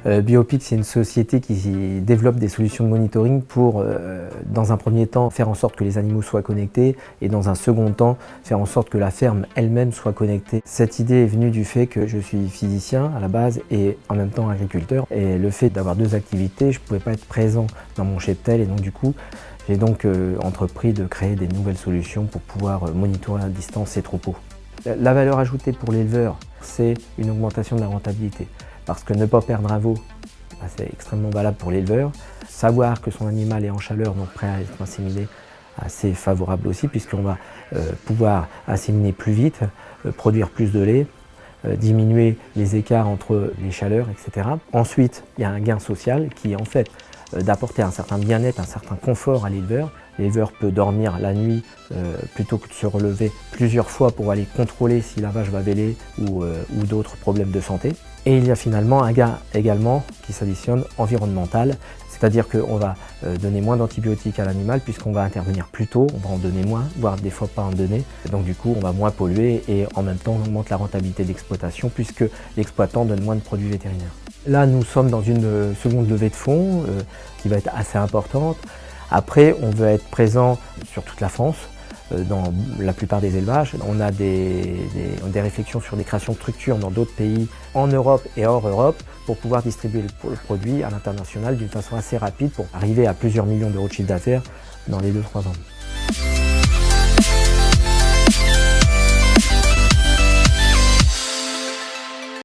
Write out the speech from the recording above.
Biopic, c'est une société qui développe des solutions de monitoring pour, dans un premier temps, faire en sorte que les animaux soient connectés et dans un second temps, faire en sorte que la ferme elle-même soit connectée. Cette idée est venue du fait que je suis physicien à la base et en même temps agriculteur. Et le fait d'avoir deux activités, je ne pouvais pas être présent dans mon cheptel et donc du coup, j'ai donc entrepris de créer des nouvelles solutions pour pouvoir monitorer à distance ces troupeaux. La valeur ajoutée pour l'éleveur, c'est une augmentation de la rentabilité. Parce que ne pas perdre un veau, c'est extrêmement valable pour l'éleveur. Savoir que son animal est en chaleur, donc prêt à être inséminé, assez favorable aussi, puisqu'on va pouvoir inséminer plus vite, produire plus de lait, diminuer les écarts entre les chaleurs, etc. Ensuite, il y a un gain social qui est en fait d'apporter un certain bien-être, un certain confort à l'éleveur. L'éleveur peut dormir la nuit plutôt que de se relever plusieurs fois pour aller contrôler si la vache va bêler ou d'autres problèmes de santé. Et il y a finalement un gain également qui s'additionne environnemental, c'est-à-dire qu'on va donner moins d'antibiotiques à l'animal puisqu'on va intervenir plus tôt, on va en donner moins, voire des fois pas en donner. Donc du coup, on va moins polluer et en même temps, on augmente la rentabilité d'exploitation puisque l'exploitant donne moins de produits vétérinaires. Là, nous sommes dans une seconde levée de fonds qui va être assez importante. Après, on veut être présent sur toute la France, dans la plupart des élevages. On a des réflexions sur des créations de structures dans d'autres pays, en Europe et hors Europe, pour pouvoir distribuer le produit à l'international d'une façon assez rapide pour arriver à plusieurs millions d'euros de chiffre d'affaires dans les 2-3 ans.